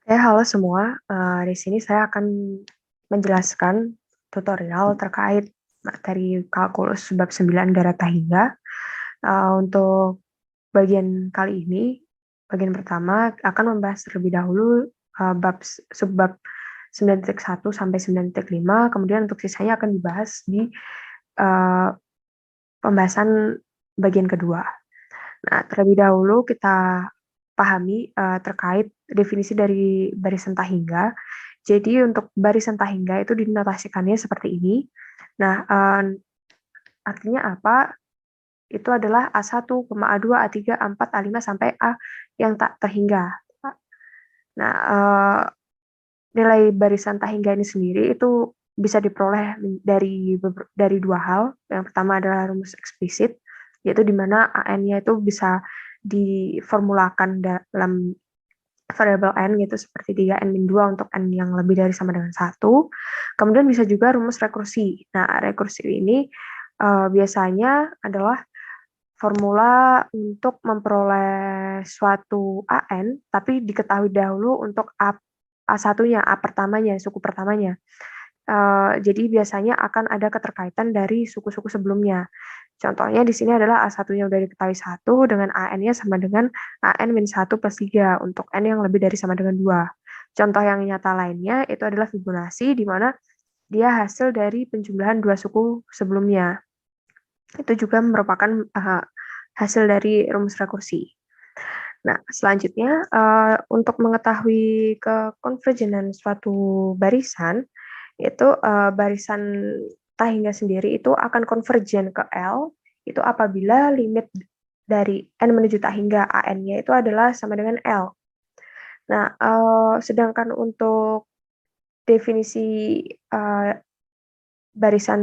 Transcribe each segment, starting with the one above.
Oke, halo semua. Di sini saya akan menjelaskan tutorial terkait materi kalkulus bab 9 darata hingga. Untuk bagian kali ini, bagian pertama akan membahas terlebih dahulu subbab 9.1 sampai 9.5, kemudian untuk sisanya akan dibahas di uh, pembahasan bagian kedua. Nah, terlebih dahulu kita pahami terkait definisi dari barisan tahingga. Jadi untuk barisan tahingga itu dinotasikannya seperti ini. Nah, artinya apa? Itu adalah A1, A2, A3, A4, A5 sampai A yang tak terhingga. Nah, nilai barisan tahingga ini sendiri itu bisa diperoleh dari dua hal. Yang pertama adalah rumus eksplisit, yaitu di mana AN-nya itu bisa diformulakan dalam variabel n gitu seperti 3n-2 untuk n yang lebih dari sama dengan 1. Kemudian bisa juga rumus rekursi. Nah, rekursi ini biasanya adalah formula untuk memperoleh suatu AN, tapi diketahui dahulu untuk A1-nya, A pertamanya, suku pertamanya. Jadi biasanya akan ada keterkaitan dari suku-suku sebelumnya. Contohnya di sini adalah A1-nya udah diketahui 1 dengan AN-nya sama dengan AN-1 plus 3 untuk N yang lebih dari sama dengan 2. Contoh yang nyata lainnya itu adalah Fibonacci, di mana dia hasil dari penjumlahan dua suku sebelumnya. Itu juga merupakan hasil dari rumus rekursi. Nah, selanjutnya untuk mengetahui kekonvergenan suatu barisan, itu barisan tahingga sendiri itu akan konvergen ke L itu apabila limit dari n menuju tahingga an-nya itu adalah sama dengan L. Nah, sedangkan untuk definisi barisan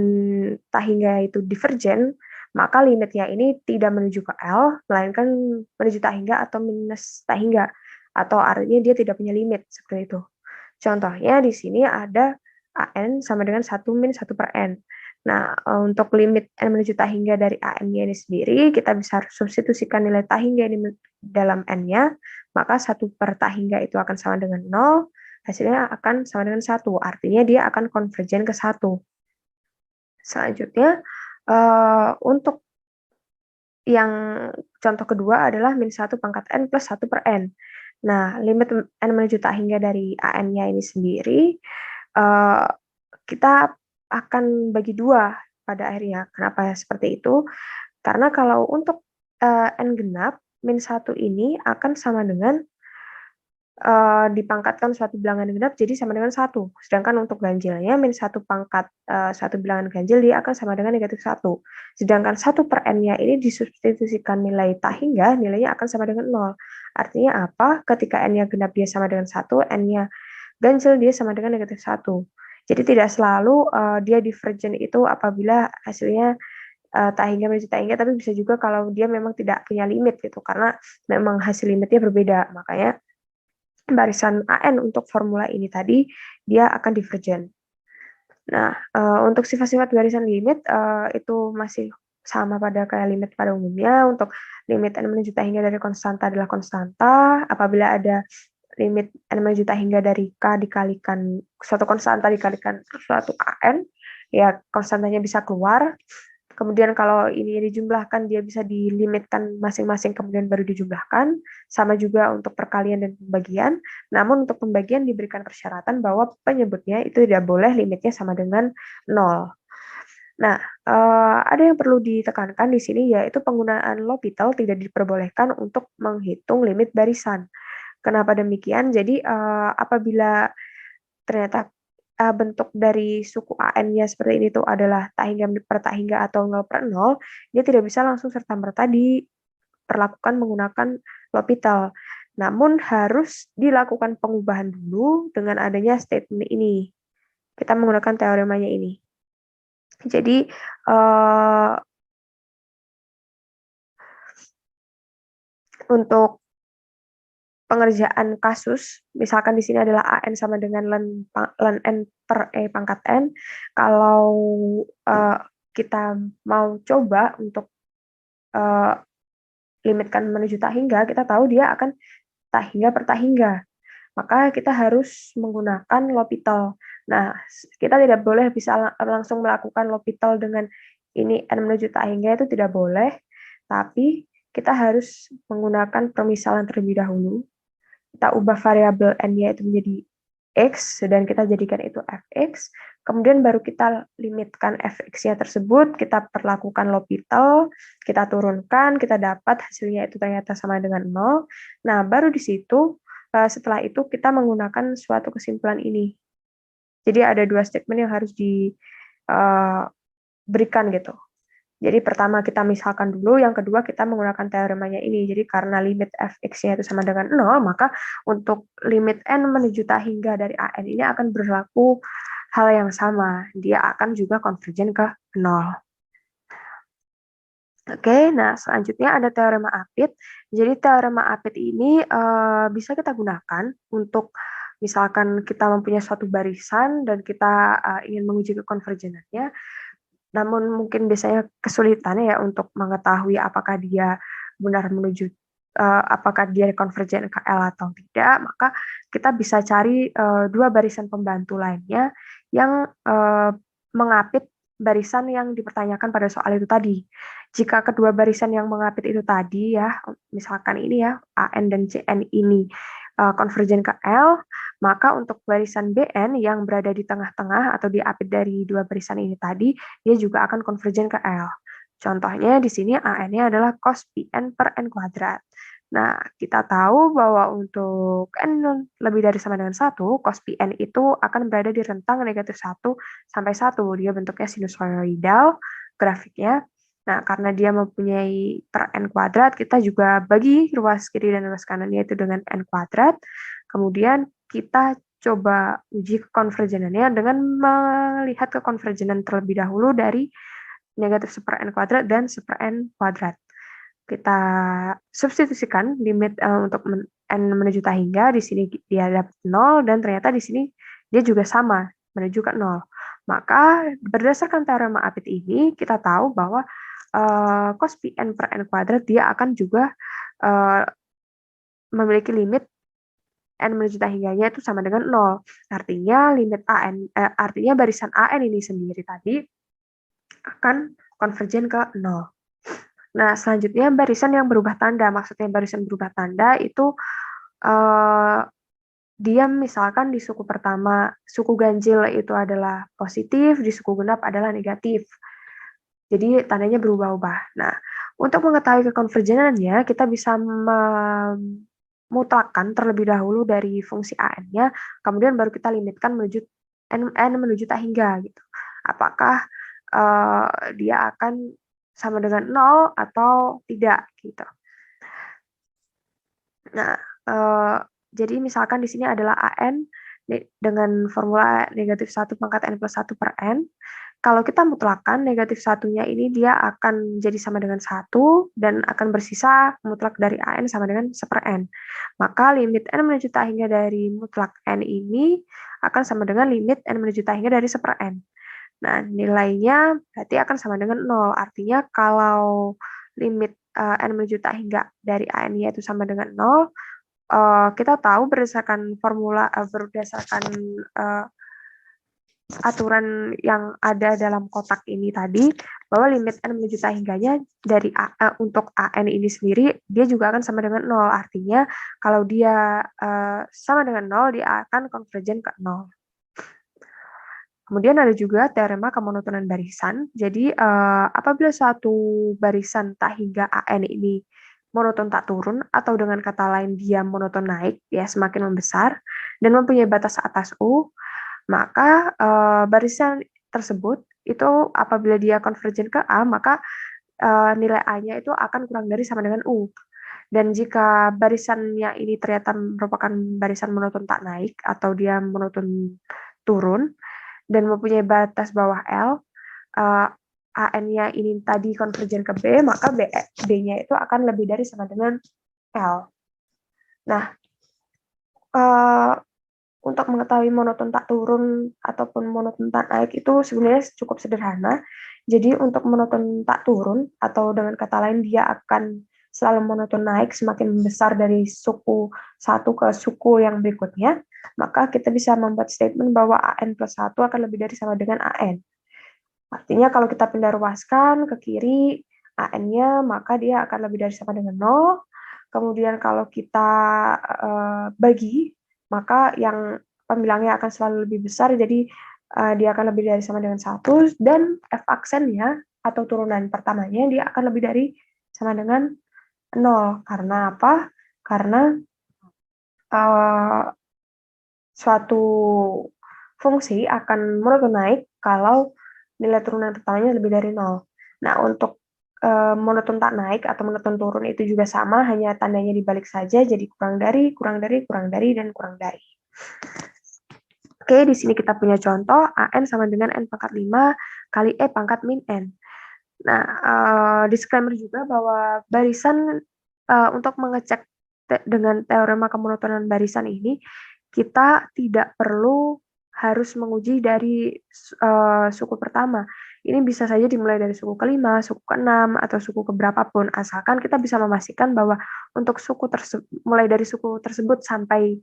tahingga itu divergen, maka limitnya ini tidak menuju ke L, melainkan menuju tahingga atau minus tahingga, atau artinya dia tidak punya limit, seperti itu. Contohnya di sini ada AN sama dengan 1 min 1 per N. Nah, untuk limit N menuju tahingga dari AN-nya ini sendiri, kita bisa substitusikan nilai tahingga ini dalam N-nya, maka 1 per tahingga itu akan sama dengan 0, hasilnya akan sama dengan 1, artinya dia akan konvergen ke 1. Selanjutnya, untuk yang contoh kedua adalah min 1 pangkat N plus 1 per N. Nah, limit N menuju tak hingga dari AN-nya ini sendiri, kita akan bagi dua pada akhirnya. Kenapa seperti itu? Karena kalau untuk N genap, min 1 ini akan sama dengan dipangkatkan suatu bilangan genap jadi sama dengan 1. Sedangkan untuk ganjilnya min 1 pangkat suatu bilangan ganjil dia akan sama dengan negatif 1. Sedangkan 1 per n-nya ini disubstitusikan nilai tak hingga, nilainya akan sama dengan 0. Artinya apa? Ketika n-nya genap dia sama dengan 1, n-nya ganjil dia sama dengan negatif 1. Jadi tidak selalu dia divergen itu apabila hasilnya tak hingga menuju tak hingga, tapi bisa juga kalau dia memang tidak punya limit gitu, karena memang hasil limitnya berbeda. Makanya barisan AN untuk formula ini tadi, dia akan divergen. Nah, untuk sifat-sifat barisan limit, itu masih sama pada kayak limit pada umumnya. Untuk limit n menuju tak hingga dari konstanta adalah konstanta. Apabila ada limit n menuju tak hingga dari k dikalikan suatu konstanta dikalikan suatu AN, ya konstantanya bisa keluar. Kemudian kalau ini dijumlahkan, dia bisa dilimitkan masing-masing, kemudian baru dijumlahkan. Sama juga untuk perkalian dan pembagian. Namun untuk pembagian diberikan persyaratan bahwa penyebutnya itu tidak boleh limitnya sama dengan 0. Nah, ada yang perlu ditekankan di sini, yaitu penggunaan L'Hopital tidak diperbolehkan untuk menghitung limit barisan. Kenapa demikian? Jadi, apabila ternyata bentuk dari suku AN-nya seperti ini tuh adalah tak hingga per tak hingga atau 0 per 0, dia tidak bisa langsung serta-merta diperlakukan menggunakan L'Hopital. Namun harus dilakukan pengubahan dulu dengan adanya statement ini. Kita menggunakan teoremanya ini. Jadi, untuk pengerjaan kasus, misalkan di sini adalah AN sama dengan ln N per E pangkat N, kalau kita mau coba untuk limitkan menuju tak hingga, kita tahu dia akan tak hingga per tak hingga. maka kita harus menggunakan L'Hopital. Nah, kita tidak boleh bisa langsung melakukan L'Hopital dengan ini n menuju tak hingga, itu tidak boleh, tapi kita harus menggunakan permisalan terlebih dahulu. Kita ubah variabel n-nya itu menjadi x, dan kita jadikan itu fx, kemudian baru kita limitkan fx-nya tersebut, kita perlakukan L'Hopital, kita turunkan, kita dapat hasilnya itu ternyata sama dengan 0. Nah, baru di situ, setelah itu kita menggunakan suatu kesimpulan ini. Jadi ada dua statement yang harus diberikan gitu. Jadi pertama kita misalkan dulu, yang kedua kita menggunakan teoremanya ini. Jadi karena limit fx-nya itu sama dengan 0, maka untuk limit n menuju tak hingga dari an ini akan berlaku hal yang sama. Dia akan juga konvergen ke 0. Oke, nah selanjutnya ada teorema Apit. Jadi teorema Apit ini bisa kita gunakan untuk misalkan kita mempunyai suatu barisan dan kita ingin menguji kekonvergenannya. Namun mungkin biasanya kesulitannya ya untuk mengetahui apakah dia benar menuju apakah dia konvergen ke L atau tidak, maka kita bisa cari dua barisan pembantu lainnya yang mengapit barisan yang dipertanyakan pada soal itu tadi. Jika kedua barisan yang mengapit itu tadi ya, misalkan ini ya, AN dan CN ini konvergen ke L, maka untuk barisan BN yang berada di tengah-tengah atau diapit dari dua barisan ini tadi, dia juga akan konvergen ke L. Contohnya di sini AN-nya adalah cos Pn per N kuadrat. Nah, kita tahu bahwa untuk N lebih dari sama dengan 1, cos Pn itu akan berada di rentang negatif 1 sampai 1. Dia bentuknya sinusoidal grafiknya. Nah, karena dia mempunyai per N kuadrat, kita juga bagi ruas kiri dan ruas kanannya itu dengan N kuadrat. Kemudian kita coba uji kekonvergenannya dengan melihat kekonvergenan terlebih dahulu dari negatif 1 per N kuadrat dan 1 per N kuadrat. Kita substitusikan limit untuk N menuju tak hingga, di sini dia dapat 0, dan ternyata di sini dia juga sama, menuju ke 0. Maka berdasarkan teorema Apit ini, kita tahu bahwa cos Pn per N kuadrat dia akan juga memiliki limit N menuju tak hingganya itu sama dengan 0. Artinya limit artinya barisan AN ini sendiri tadi akan konvergen ke 0. Nah, selanjutnya barisan yang berubah tanda. Maksudnya barisan berubah tanda itu dia misalkan di suku pertama, suku ganjil itu adalah positif, di suku genap adalah negatif. Jadi tandanya berubah-ubah. Nah, untuk mengetahui kekonvergenannya, kita bisa mutlakkan terlebih dahulu dari fungsi an-nya, kemudian baru kita limitkan menuju n menuju tak hingga gitu. Apakah dia akan sama dengan 0 atau tidak gitu. Nah, jadi misalkan di sini adalah an dengan formula negatif 1 pangkat n plus 1 per n. Kalau kita mutlakkan negatif satunya ini dia akan jadi sama dengan 1 dan akan bersisa mutlak dari an sama dengan 1 per n. Maka limit n menuju tak hingga dari mutlak n ini akan sama dengan limit n menuju tak hingga dari 1 per n. Nah, nilainya berarti akan sama dengan 0. Artinya kalau limit n menuju tak hingga dari an-nya itu sama dengan 0, kita tahu berdasarkan formula, berdasarkan aturan yang ada dalam kotak ini tadi, bahwa limit n menuju tak hingganya dari untuk an ini sendiri, dia juga akan sama dengan 0. Artinya, kalau dia sama dengan 0, dia akan konvergen ke 0. Kemudian ada juga teorema kemonotonan barisan. Jadi, apabila suatu barisan tak hingga an ini monoton tak turun, atau dengan kata lain dia monoton naik, ya semakin membesar, dan mempunyai batas atas U, maka barisan tersebut itu apabila dia konvergen ke A, maka nilai A-nya itu akan kurang dari sama dengan U. Dan jika barisannya ini ternyata merupakan barisan monoton tak naik, atau dia monoton turun, dan mempunyai batas bawah L, AN-nya ini tadi konvergen ke B, maka B-nya itu akan lebih dari sama dengan L. Nah, untuk mengetahui monoton tak turun ataupun monoton tak naik itu sebenarnya cukup sederhana. Jadi untuk monoton tak turun, atau dengan kata lain dia akan selalu monoton naik semakin besar dari suku satu ke suku yang berikutnya, maka kita bisa membuat statement bahwa AN plus 1 akan lebih dari sama dengan AN. Artinya kalau kita pindah ruaskan ke kiri AN-nya, maka dia akan lebih dari sama dengan 0. Kemudian kalau kita bagi, maka yang pembilangnya akan selalu lebih besar, jadi dia akan lebih dari sama dengan 1, dan F aksennya atau turunan pertamanya dia akan lebih dari sama dengan 0. Karena apa? Karena suatu fungsi akan monoton naik kalau nilai turunan pertamanya lebih dari 0. Nah, untuk monoton tak naik atau monoton turun itu juga sama, hanya tandanya dibalik saja, jadi kurang dari, kurang dari, kurang dari, dan kurang dari. Oke, di sini kita punya contoh, AN sama dengan N pangkat 5 kali E pangkat min N. Nah, disclaimer juga bahwa barisan untuk mengecek dengan teorema kemonotonan barisan ini, kita tidak perlu harus menguji dari suku pertama. Ini bisa saja dimulai dari suku kelima, suku keenam, atau suku keberapapun, asalkan kita bisa memastikan bahwa untuk suku mulai dari suku tersebut sampai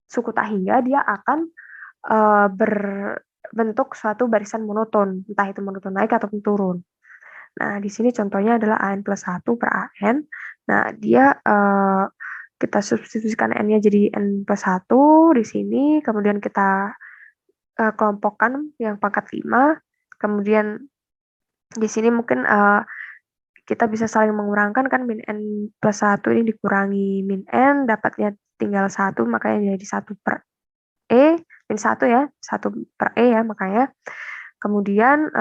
suku tak hingga, dia akan berbentuk suatu barisan monoton, entah itu monoton naik ataupun turun. Nah, di sini contohnya adalah AN plus 1 per AN. Nah, dia kita substitusikan N-nya jadi N plus 1 di sini, kemudian kita kelompokkan yang pangkat 5, kemudian di sini mungkin kita bisa saling mengurangkan kan, min N plus 1 ini dikurangi min N, dapatnya tinggal 1, makanya jadi 1 per E, min 1 ya, 1 per E ya, makanya. Kemudian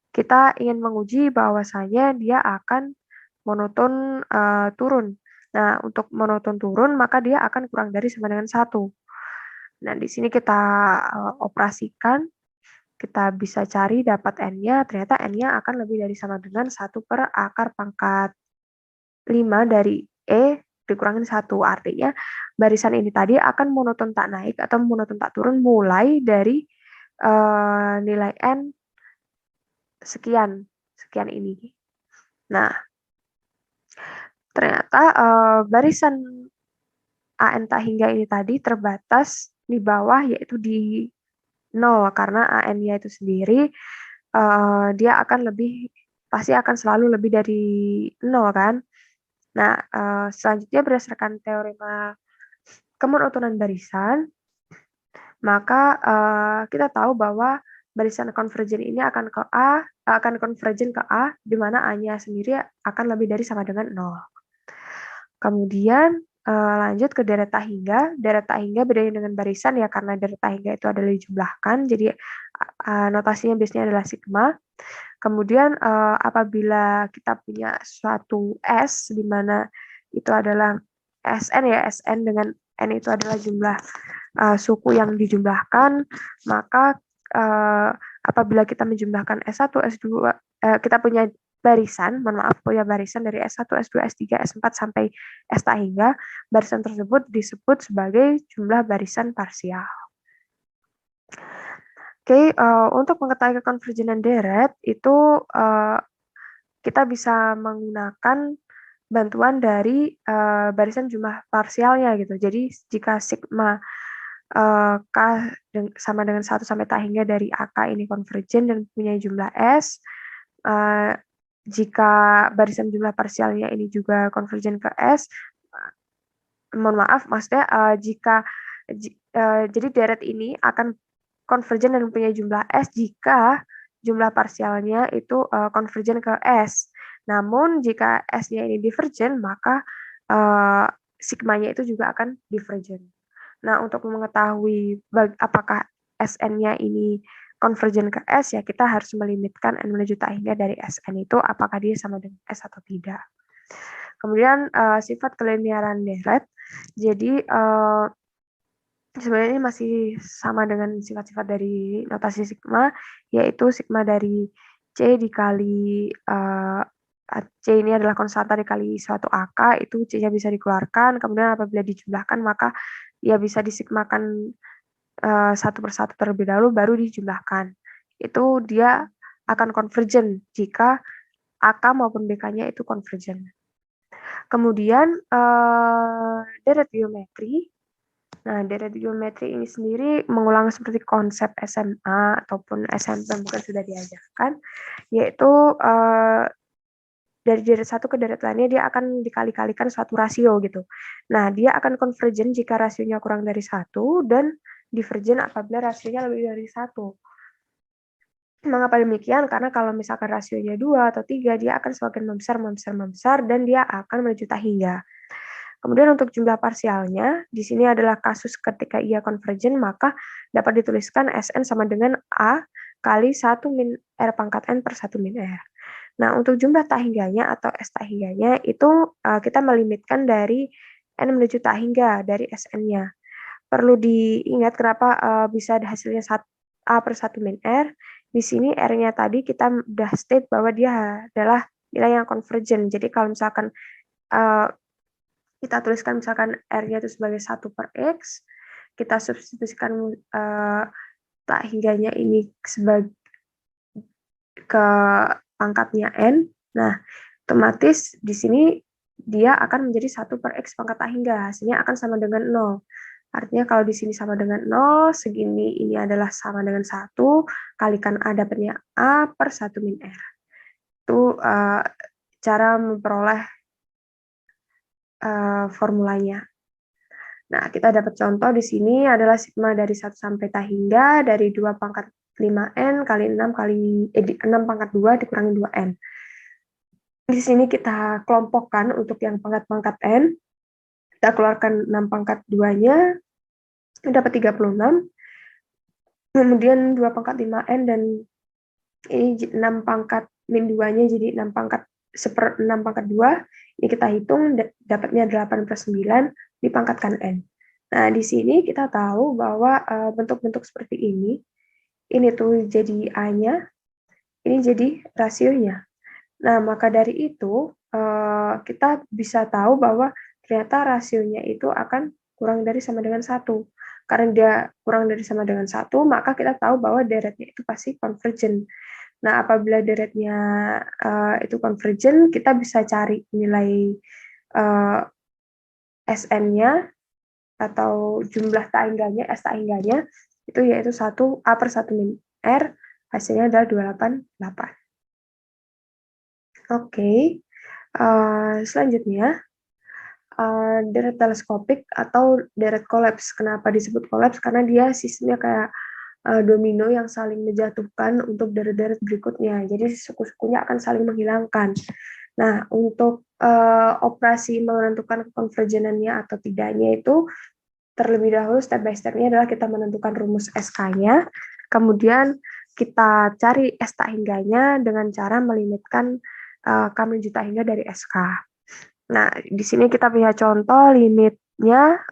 kita ingin menguji bahwasanya dia akan monoton turun. Nah, untuk monoton turun, maka dia akan kurang dari sama dengan 1. Nah, di sini kita operasikan, kita bisa cari dapat N-nya, ternyata N-nya akan lebih dari sama dengan 1 per akar pangkat 5 dari E dikurangin 1. Artinya, barisan ini tadi akan monoton tak naik atau monoton tak turun mulai dari nilai N sekian ini. Nah, ternyata barisan AN tak hingga ini tadi terbatas di bawah, yaitu di 0, karena AN-nya itu sendiri dia akan pasti akan selalu lebih dari 0 kan. Nah, selanjutnya berdasarkan teorema kemonotonan barisan, maka kita tahu bahwa barisan konvergen ini akan konvergen ke A, di mana A-nya sendiri akan lebih dari sama dengan 0. Kemudian lanjut ke deret tak hingga. Deret tak hingga bedanya dengan barisan ya, karena deret tak hingga itu adalah dijumlahkan, jadi notasinya biasanya adalah sigma. Kemudian apabila kita punya suatu S, di mana itu adalah Sn ya, Sn dengan N itu adalah jumlah suku yang dijumlahkan, maka apabila kita menjumlahkan S1, S2, kita punya barisan, punya barisan dari S1, S2, S3, S4 sampai S tak hingga, barisan tersebut disebut sebagai jumlah barisan parsial. Oke, untuk mengetahui kekonvergenan deret itu kita bisa menggunakan bantuan dari barisan jumlah parsialnya gitu. Jadi jika sigma K sama dengan 1 sampai tak hingga dari AK ini konvergen dan punya jumlah S, jika barisan jumlah parsialnya ini juga konvergen ke S, mohon maaf, maksudnya jadi deret ini akan konvergen dan punya jumlah S jika jumlah parsialnya itu konvergen ke S. Namun jika S-nya ini divergen, maka sigmanya itu juga akan divergen. Nah, untuk mengetahui apakah Sn-nya ini konvergen ke S, ya kita harus melimitkan N menuju tak hingga dari Sn itu apakah dia sama dengan S atau tidak. Kemudian sifat kelinearan deret. Jadi sebenarnya ini masih sama dengan sifat-sifat dari notasi sigma, yaitu sigma dari C dikali C ini adalah konstanta dikali suatu AK, itu C-nya bisa dikeluarkan, kemudian apabila dijumlahkan maka ya bisa disigmakan satu persatu terlebih dahulu, baru dijumlahkan. Itu dia akan konvergen jika AK maupun BK-nya itu konvergen. Kemudian deret geometri. Nah, deret geometri ini sendiri mengulang seperti konsep SMA ataupun SMP mungkin sudah diajarkan, yaitu dari deret satu ke deret lainnya dia akan dikali-kalikan suatu rasio gitu. Nah, dia akan convergen jika rasionya kurang dari 1 dan divergen apabila rasionya lebih dari 1. Mengapa demikian? Karena kalau misalkan rasionya 2 atau 3, dia akan semakin membesar, dan dia akan menuju tak hingga. Kemudian untuk jumlah parsialnya, di sini adalah kasus ketika ia konvergen, maka dapat dituliskan Sn sama dengan A kali 1 min R pangkat N per 1 min R. Nah, untuk jumlah tak hingganya atau S tak hingganya, itu kita melimitkan dari N menuju tak hingga, dari Sn-nya. Perlu diingat kenapa bisa hasilnya A per 1 min R. Di sini R-nya tadi kita udah state bahwa dia adalah nilai yang convergen. Jadi kalau misalkan kita tuliskan misalkan R-nya itu sebagai 1 per X, kita substitusikan tak hingganya ini sebagai ke pangkatnya N. Nah, otomatis di sini dia akan menjadi 1 per X pangkat tak hingga. Hasilnya akan sama dengan 0. Artinya kalau di sini sama dengan 0, segini ini adalah sama dengan 1, kalikan A dapatnya A per 1 min R. Itu cara memperoleh formulanya. Nah, kita dapat contoh di sini adalah sigma dari 1 sampai tak hingga dari 2 pangkat 5N kali 6 pangkat 2 dikurangi 2N. Di sini kita kelompokkan untuk yang pangkat-pangkat N. Kita keluarkan 6 pangkat 2-nya, dapat 36. Kemudian 2 pangkat 5N dan ini 6 pangkat min 2-nya jadi 6 pangkat 6 pangkat 2. Ini kita hitung dapatnya 8 per 9 dipangkatkan N. Nah, di sini kita tahu bahwa bentuk-bentuk seperti ini tuh jadi A-nya, ini jadi rasionya. Nah, maka dari itu kita bisa tahu bahwa ternyata rasionya itu akan kurang dari sama dengan 1. Karena dia kurang dari sama dengan 1, maka kita tahu bahwa deretnya itu pasti convergen. Nah, apabila deretnya itu convergen, kita bisa cari nilai Sn-nya atau jumlah tak hingganya, S tak hingganya, itu yaitu 1 A per 1 min R, hasilnya adalah 288. Oke, selanjutnya, deret teleskopik atau deret kolaps. Kenapa disebut kolaps? Karena dia sistemnya kayak domino yang saling menjatuhkan untuk deret-deret berikutnya. Jadi suku-sukunya akan saling menghilangkan. Nah, untuk operasi menentukan konvergenannya atau tidaknya itu terlebih dahulu step by step-nya adalah kita menentukan rumus SK-nya, kemudian kita cari S tak hingganya dengan cara melimitkan K menuju tak hingga dari SK. Nah, di sini kita punya contoh limitnya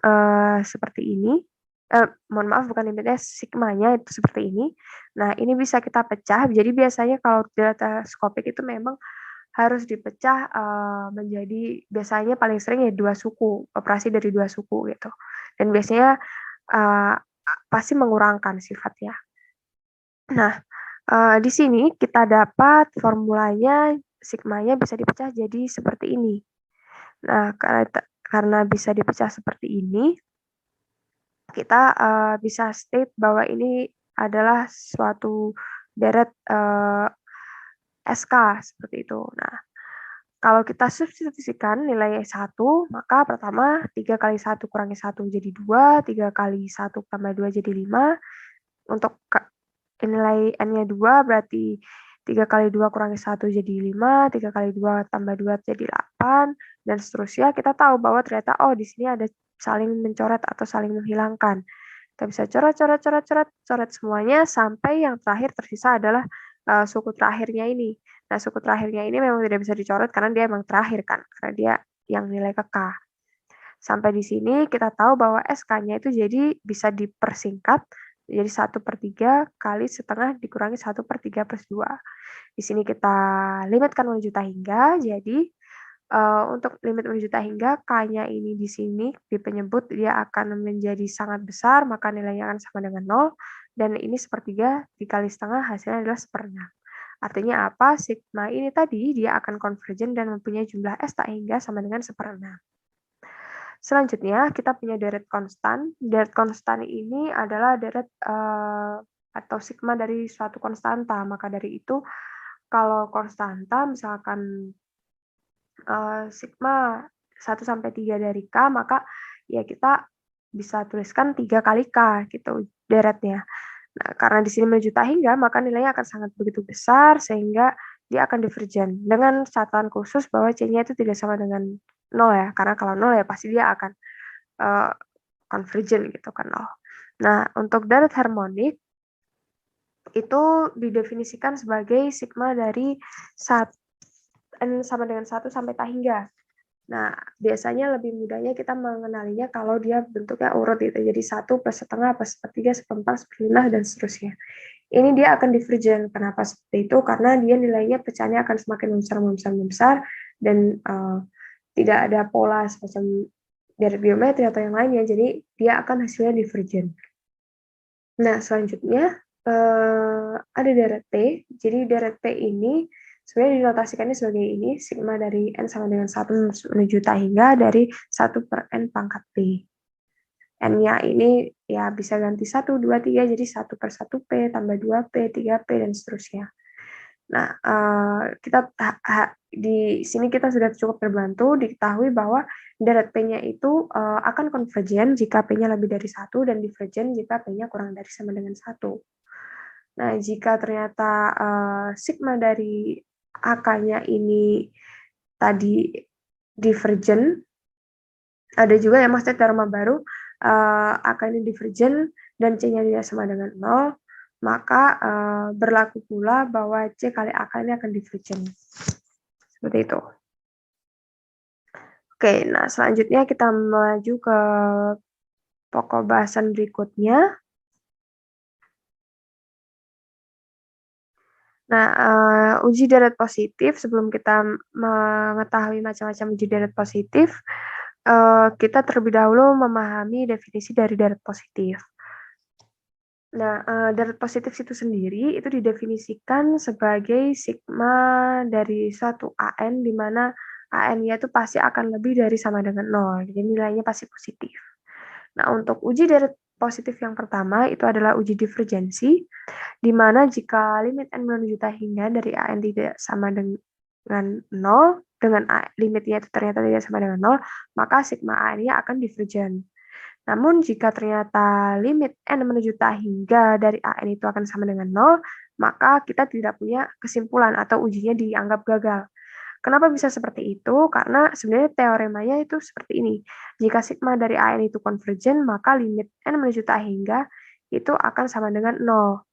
seperti ini. Mohon maaf, bukan limitnya, sigmanya itu seperti ini. Nah, ini bisa kita pecah. Jadi biasanya kalau deret teleskopik itu memang harus dipecah menjadi biasanya paling sering ya 2 suku, operasi dari 2 suku gitu. Dan biasanya pasti mengurangkan sifatnya. Nah, di sini kita dapat formulanya, sigmanya bisa dipecah jadi seperti ini. Nah, karena bisa dipecah seperti ini, kita bisa state bahwa ini adalah suatu deret SK seperti itu. Nah, kalau kita substitusikan nilai 1, maka pertama 3 kali 1 kurangi 1 jadi 2, 3 kali 1 tambah 2 jadi 5. Untuk nilai N-nya 2, berarti 3 kali 2 kurangi 1 jadi 5, 3 kali 2 tambah 2 jadi 8, dan seterusnya. Kita tahu bahwa ternyata, di sini ada saling mencoret atau saling menghilangkan. Kita bisa coret semuanya, sampai yang terakhir tersisa adalah suku terakhirnya ini. Nah, suku terakhirnya ini memang tidak bisa dicoret karena dia memang terakhir kan, karena dia yang nilai ke K. Sampai di sini kita tahu bahwa SK-nya itu jadi bisa dipersingkat jadi 1/3 kali setengah dikurangi 1/3 plus 2. Di sini kita limitkan menuju tak hingga, jadi untuk limit menuju tak hingga, K-nya ini di sini di penyebut dia akan menjadi sangat besar, maka nilainya akan sama dengan 0, dan ini 1/3 dikali setengah hasilnya adalah 1/6. Artinya apa? Sigma ini tadi dia akan konvergen dan mempunyai jumlah S tak hingga sama dengan 1/6. Selanjutnya kita punya deret konstan. Deret konstan ini adalah deret atau sigma dari suatu konstanta. Maka dari itu kalau konstanta misalkan sigma 1 sampai 3 dari K, maka ya kita bisa tuliskan 3 kali K gitu deretnya. Nah, karena di sini menuju tak hingga, maka nilainya akan sangat begitu besar sehingga dia akan divergen. Dengan catatan khusus bahwa C-nya itu tidak sama dengan 0 ya, karena kalau 0 ya pasti dia akan convergen gitu kan 0. Nah, untuk deret harmonik itu didefinisikan sebagai sigma dari n sama dengan 1 sampai tak hingga. Nah, biasanya lebih mudahnya kita mengenalinya kalau dia bentuknya urut gitu. Jadi 1 plus setengah plus sepertiga seperempat seperlima dan seterusnya. Ini dia akan divergen. Kenapa seperti itu? Karena dia nilainya pecahannya akan semakin membesar dan tidak ada pola semacam dari geometri atau yang lainnya. Jadi dia akan hasilnya divergen. Nah, selanjutnya ada deret P. Jadi deret P ini sebenarnya dinotasikannya sebagai ini, sigma dari N sama dengan 1 menuju tak hingga dari 1/N pangkat P. N-nya ini ya bisa ganti 1, 2, 3, jadi 1/1P, tambah 2P, 3P, dan seterusnya. Nah, kita di sini kita sudah cukup terbantu diketahui bahwa deret P-nya itu akan konvergen jika P-nya lebih dari 1 dan divergen jika P-nya kurang dari sama dengan 1. Nah, jika ternyata sigma dari AK-nya ini tadi divergen, ada juga yang maksudnya teorema baru, AK ini divergen dan C-nya tidak sama dengan 0, maka berlaku pula bahwa C kali AK ini akan divergen. Seperti itu. Oke, nah selanjutnya kita maju ke pokok bahasan berikutnya. Nah, uji deret positif, sebelum kita mengetahui macam-macam uji deret positif, kita terlebih dahulu memahami definisi dari deret positif. Nah, deret positif itu sendiri itu didefinisikan sebagai sigma dari suatu AN, di mana AN-nya itu pasti akan lebih dari sama dengan 0, jadi nilainya pasti positif. Nah, untuk uji deret positif yang pertama itu adalah uji divergensi, di mana jika limit n menuju tak hingga dari AN tidak sama dengan 0, dengan limitnya itu ternyata tidak sama dengan 0, maka sigma AN-nya akan divergen. Namun jika ternyata limit n menuju tak hingga dari AN itu akan sama dengan 0, maka kita tidak punya kesimpulan atau ujinya dianggap gagal. Kenapa bisa seperti itu? Karena sebenarnya teoremanya itu seperti ini. Jika sigma dari AN itu konvergen, maka limit n menuju tak hingga itu akan sama dengan 0.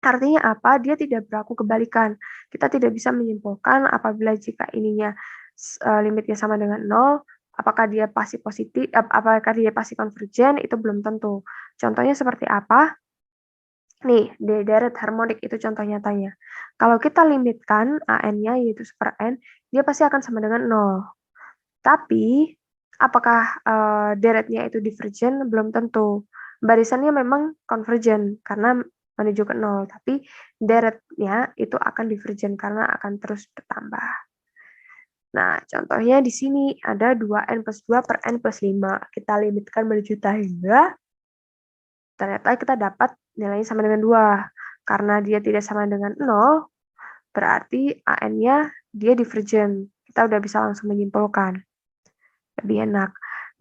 Artinya apa? Dia tidak berlaku kebalikan. Kita tidak bisa menyimpulkan apabila jika ininya limitnya sama dengan 0, apakah dia pasti positif, apakah dia pasti konvergen, itu belum tentu. Contohnya seperti apa? Nih, di deret harmonik itu contoh nyatanya. Kalau kita limitkan AN-nya yaitu 1/N, dia pasti akan sama dengan 0. Tapi, apakah deretnya itu divergen? Belum tentu. Barisannya memang konvergen karena menuju ke 0, tapi deretnya itu akan divergen karena akan terus bertambah. Nah, contohnya di sini ada 2N plus 2 per N plus 5. Kita limitkan menuju tak hingga, ternyata kita dapat nilainya sama dengan 2. Karena dia tidak sama dengan 0, berarti AN-nya dia divergen. Kita udah bisa langsung menyimpulkan. Lebih enak.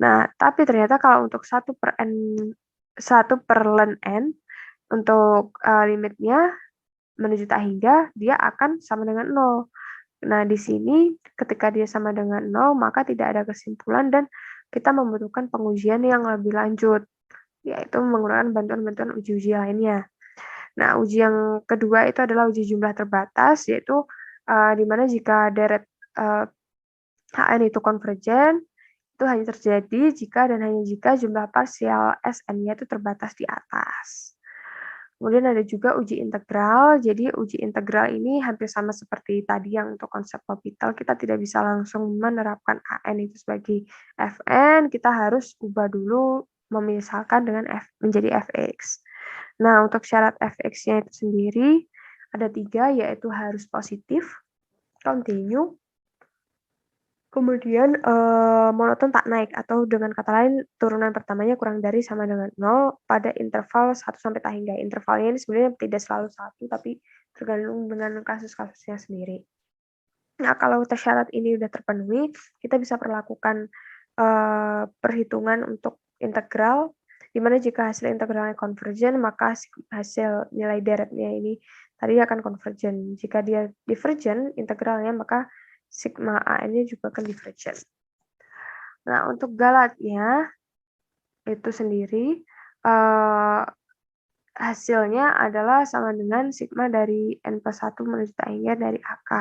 Nah, tapi ternyata kalau untuk 1/ln n, untuk limitnya menuju tak hingga, dia akan sama dengan 0. Nah, di sini ketika dia sama dengan 0, maka tidak ada kesimpulan dan kita membutuhkan pengujian yang lebih lanjut, yaitu menggunakan bantuan-bantuan uji-uji lainnya. Nah, uji yang kedua itu adalah uji jumlah terbatas, yaitu di mana jika deret HN itu konvergen, itu hanya terjadi jika dan hanya jika jumlah parsial Sn-nya itu terbatas di atas. Kemudian ada juga uji integral. Jadi uji integral ini hampir sama seperti tadi yang untuk konsep orbital. Kita tidak bisa langsung menerapkan AN itu sebagai Fn. Kita harus ubah dulu memisalkan dengan menjadi Fx. Nah, untuk syarat Fx-nya itu sendiri ada 3, yaitu harus positif, continue, kemudian, monoton tak naik, atau dengan kata lain turunan pertamanya kurang dari sama dengan 0 pada interval 1 sampai tak hingga. Intervalnya ini sebenarnya tidak selalu 1, tapi tergantung dengan kasus-kasusnya sendiri. Nah, kalau syarat ini udah terpenuhi, kita bisa perlakukan, perhitungan untuk integral, di mana jika hasil integralnya convergent, maka hasil nilai deretnya ini tadi akan convergent. Jika dia divergent integralnya, maka sigma AN-nya juga akan divergent. Nah, untuk Galatnya itu sendiri, hasilnya adalah sama dengan sigma dari N+1 menuju tak hingga dari AK,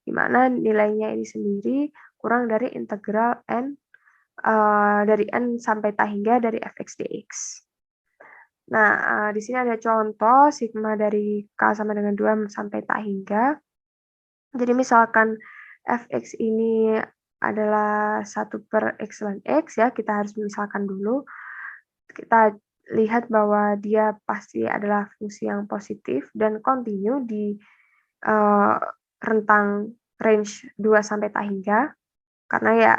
di mana nilainya ini sendiri kurang dari integral N, dari N sampai tak hingga dari fx dx. Nah, di sini ada contoh sigma dari K sama dengan 2 sampai tak hingga. Jadi misalkan fx ini adalah 1/x ln x ya, kita harus misalkan dulu. Kita lihat bahwa dia pasti adalah fungsi yang positif dan continue di rentang range 2 sampai tak hingga. Karena ya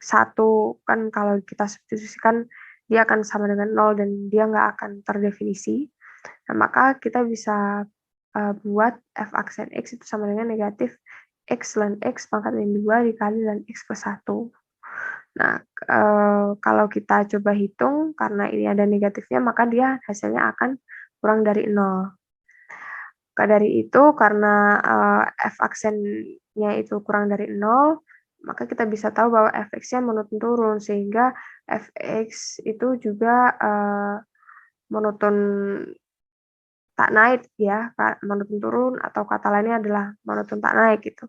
1 kan kalau kita substitusikan dia akan sama dengan 0 dan dia nggak akan terdefinisi. Nah, maka kita bisa buat f aksen x itu sama dengan negatif x ln x pangkat min 2 dikali ln x+1. Nah, kalau kita coba hitung karena ini ada negatifnya, maka dia hasilnya akan kurang dari 0. Maka dari itu karena, f aksennya itu kurang dari 0, maka kita bisa tahu bahwa fx-nya monoton turun, sehingga fx itu juga, monoton tak naik ya, monoton turun atau kata lainnya adalah monoton tak naik gitu.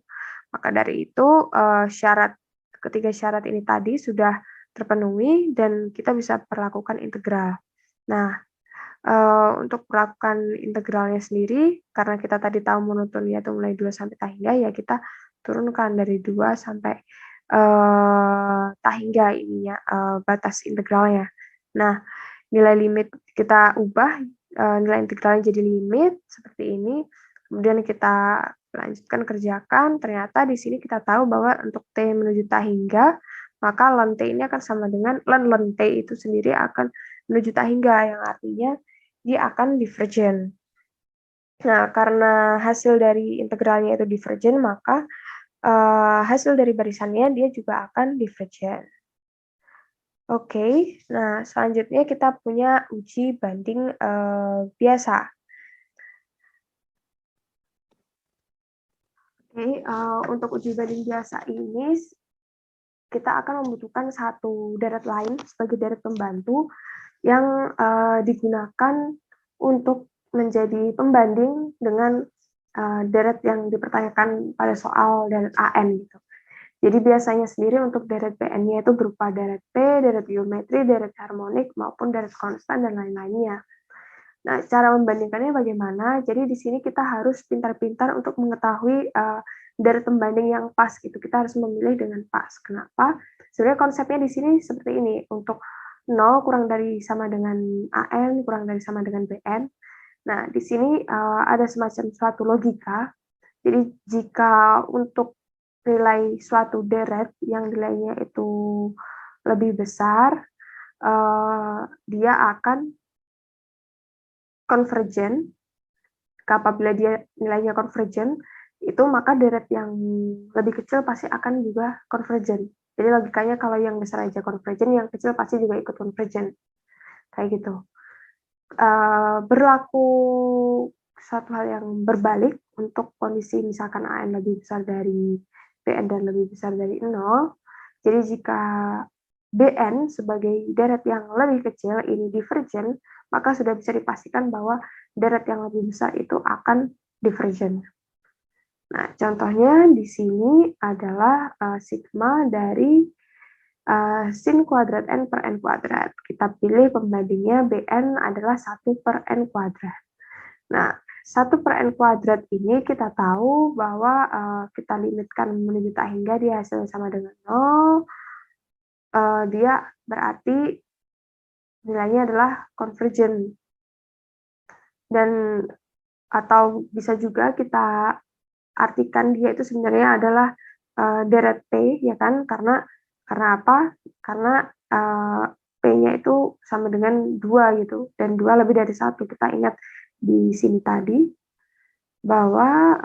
Maka dari itu, ketiga syarat ini tadi sudah terpenuhi dan kita bisa perlakukan integral. Nah, untuk melakukan integralnya sendiri, karena kita tadi tahu monotonnya itu mulai 2 sampai tak hingga, ya kita turunkan dari 2 sampai tak hingga ininya, batas integralnya. Nah, nilai limit kita ubah, nilai integralnya jadi limit, seperti ini. Kemudian kita lanjutkan kerjakan, ternyata di sini kita tahu bahwa untuk T menuju tak hingga, maka ln T ini akan sama dengan ln T itu sendiri akan menuju tak hingga, yang artinya dia akan divergent. Nah, karena hasil dari integralnya itu divergent, maka hasil dari barisannya dia juga akan divergent. Oke, nah selanjutnya kita punya uji banding biasa. Oke, untuk uji banding biasa ini kita akan membutuhkan satu deret lain sebagai deret pembantu yang digunakan untuk menjadi pembanding dengan deret yang dipertanyakan pada soal deret AN gitu. Jadi biasanya sendiri untuk deret PN-nya itu berupa deret P, deret geometri, deret harmonik, maupun deret konstan, dan lain-lainnya. Nah, cara membandingkannya bagaimana? Jadi di sini kita harus pintar-pintar untuk mengetahui deret pembanding yang pas gitu. Kita harus memilih dengan pas. Kenapa? Sebenarnya konsepnya di sini seperti ini. Untuk 0 kurang dari sama dengan AN, kurang dari sama dengan BN. Nah, di sini ada semacam suatu logika. Jadi jika untuk nilai suatu deret yang nilainya itu lebih besar, dia akan convergent. Apabila dia nilainya convergent, itu maka deret yang lebih kecil pasti akan juga convergent. Jadi logikanya kalau yang besar aja convergent, yang kecil pasti juga ikut convergent. Kayak gitu. Berlaku suatu hal yang berbalik untuk kondisi misalkan AN lebih besar dari BN dan lebih besar dari 0. Jadi jika BN sebagai deret yang lebih kecil ini divergent, maka sudah bisa dipastikan bahwa deret yang lebih besar itu akan divergent. Nah, contohnya di sini adalah sigma dari sin kuadrat n per n kuadrat. Kita pilih pembandingnya Bn adalah 1/n kuadrat. Nah, 1/n kuadrat ini kita tahu bahwa kita limitkan menuju tak hingga dia hasilnya sama dengan 0. Dia berarti nilainya adalah convergent. Dan atau bisa juga kita artikan dia itu sebenarnya adalah deret P, ya kan? Karena apa? Karena P-nya itu sama dengan 2 gitu, dan 2 lebih dari 1. Kita ingat di sini tadi bahwa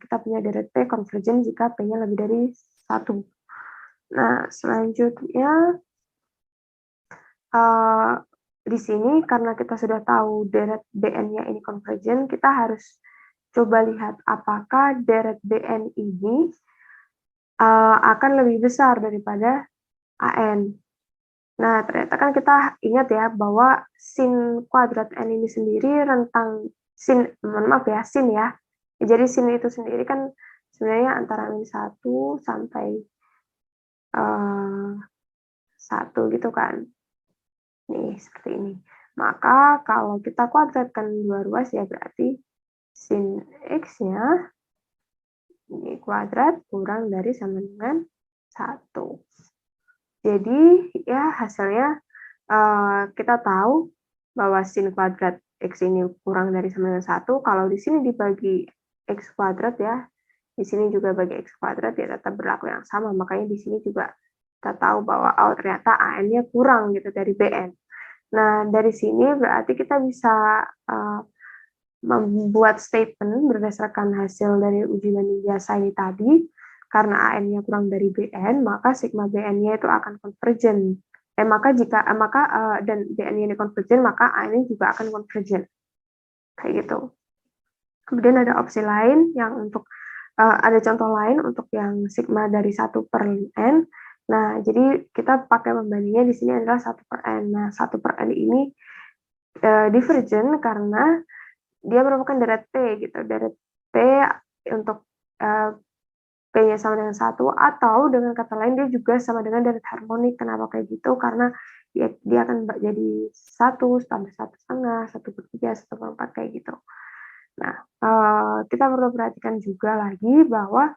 kita punya deret P konvergen jika P-nya lebih dari 1. Nah, selanjutnya di sini karena kita sudah tahu deret BN-nya ini konvergen, kita harus coba lihat apakah deret BN ini akan lebih besar daripada AN. Nah, ternyata kan kita ingat ya bahwa sin kuadrat N ini sendiri rentang sin, mohon maaf ya, sin ya. Jadi sin itu sendiri kan sebenarnya antara min 1 sampai 1 gitu kan. Nih, seperti ini. Maka kalau kita kuadratkan dua ruas ya berarti sin X-nya ini kuadrat kurang dari sama dengan 1. Jadi ya hasilnya kita tahu bahwa sin kuadrat X ini kurang dari sama dengan 1. Kalau di sini dibagi X kuadrat ya, di sini juga bagi X kuadrat ya tetap berlaku yang sama. Makanya di sini juga kita tahu bahwa ternyata AN-nya kurang gitu dari BN. Nah, dari sini berarti kita bisa membuat statement berdasarkan hasil dari uji banding biasa ini tadi, karena AN-nya kurang dari BN, maka sigma BN-nya itu akan konvergen. Dan BN-nya ini konvergen, maka AN-nya juga akan konvergen. Kayak gitu. Kemudian ada opsi lain yang untuk ada contoh lain untuk yang sigma dari 1 per n. Nah, jadi kita pakai pembandingnya di sini adalah 1 per n. Nah, 1 per n ini divergen karena dia merupakan deret P gitu. Deret P untuk P-nya sama dengan 1, atau dengan kata lain dia juga sama dengan deret harmonik. Kenapa kayak gitu? Karena dia akan jadi 1 tambah 1,5, 1/3, 1/4 kayak gitu. Nah, kita perlu perhatikan juga lagi bahwa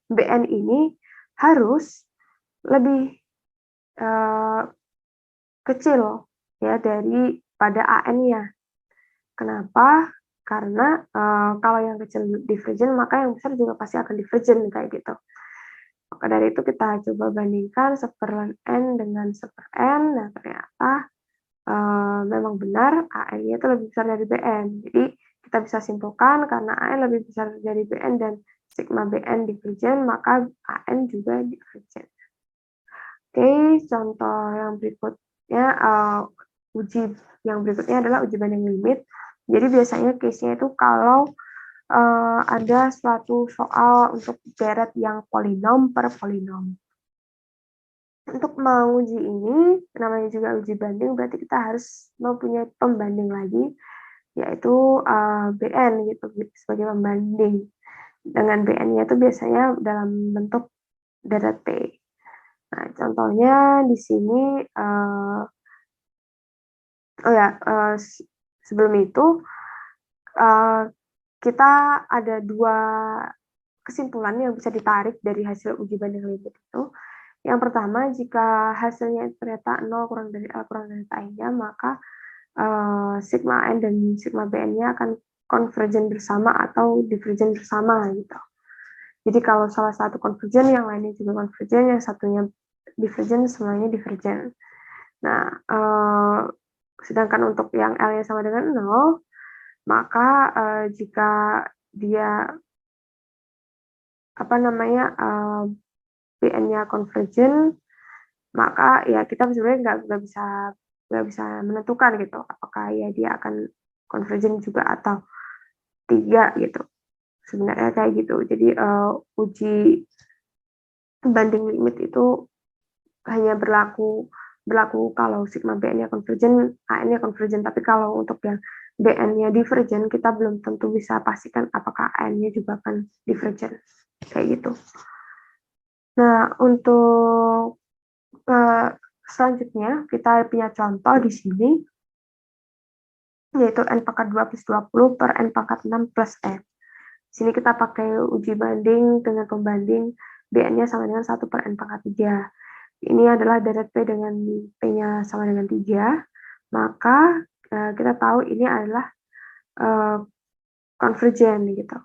BN ini harus lebih kecil ya daripada AN-nya. Kenapa? Karena kalau yang kecil divergen, maka yang besar juga pasti akan divergen kayak gitu. Maka dari itu kita coba bandingkan 1/n dengan 1/n. Nah, ternyata memang benar AN-nya itu lebih besar dari BN. Jadi kita bisa simpulkan karena AN lebih besar dari BN dan sigma BN divergen, maka AN juga divergen. Oke, contoh yang berikutnya, uji yang berikutnya adalah uji banding limit. Jadi biasanya case-nya itu kalau ada suatu soal untuk deret yang polinom per polinom. Untuk menguji ini, namanya juga uji banding, berarti kita harus mempunyai pembanding lagi, yaitu BN gitu sebagai pembanding. Dengan BN-nya itu biasanya dalam bentuk deret P. Nah, contohnya di sini, sebelum itu kita ada 2 kesimpulan yang bisa ditarik dari hasil uji banding limit itu. Yang pertama, jika hasilnya ternyata 0 kurang dari L kurang dari T-nya, maka sigma N dan sigma BN-nya akan konvergen bersama atau divergen bersama gitu. Jadi kalau salah satu konvergen, yang lainnya juga konvergen, yang satunya divergen, semuanya divergen. Nah, sedangkan untuk yang L-nya sama dengan 0, maka jika dia BN-nya konvergen, maka ya kita sebenarnya nggak bisa menentukan gitu apakah ya dia akan konvergen juga atau tidak gitu. Sebenarnya kayak gitu. Jadi uji banding limit itu hanya berlaku kalau sigma BN-nya konvergen, AN-nya konvergen. Tapi kalau untuk yang BN-nya divergen, kita belum tentu bisa pastikan apakah AN-nya juga akan divergen. Kayak gitu. Nah, untuk selanjutnya kita punya contoh di sini, yaitu N pangkat 2 plus 20 per N pangkat 6 plus N. Di sini kita pakai uji banding dengan pembanding BN-nya sama dengan 1 per N pangkat 3. Ini adalah deret P dengan P-nya sama dengan 3, maka kita tahu ini adalah konvergen gitu.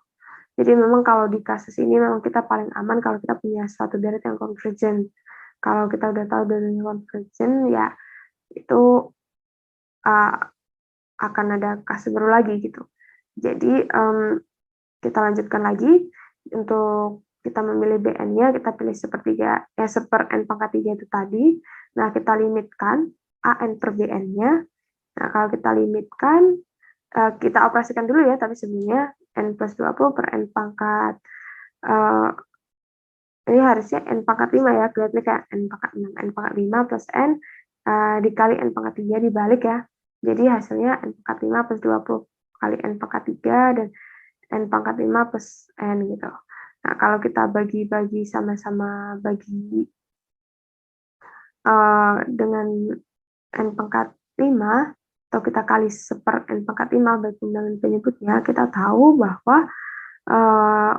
Jadi memang kalau di kasus ini memang kita paling aman kalau kita punya suatu deret yang konvergen. Kalau kita udah tahu deretnya konvergen, ya itu akan ada kasus baru lagi gitu. Jadi kita lanjutkan lagi untuk kita memilih BN-nya, kita pilih sepertiga, seper N pangkat 3 itu tadi. Nah, kita limitkan AN per BN-nya. Nah, kalau kita limitkan, kita operasikan dulu ya, tapi sebelumnya N plus 20 per N pangkat, ini harusnya N pangkat 5 ya, kelihatannya kayak N pangkat 6, N pangkat 5 plus N, dikali N pangkat 3 dibalik ya. Jadi hasilnya N pangkat 5 plus 20 kali N pangkat 3, dan N pangkat 5 plus N gitu. Nah, kalau kita bagi-bagi sama-sama bagi dengan N pangkat 5, atau kita kali seper N pangkat 5 bagi dengan penyebutnya, kita tahu bahwa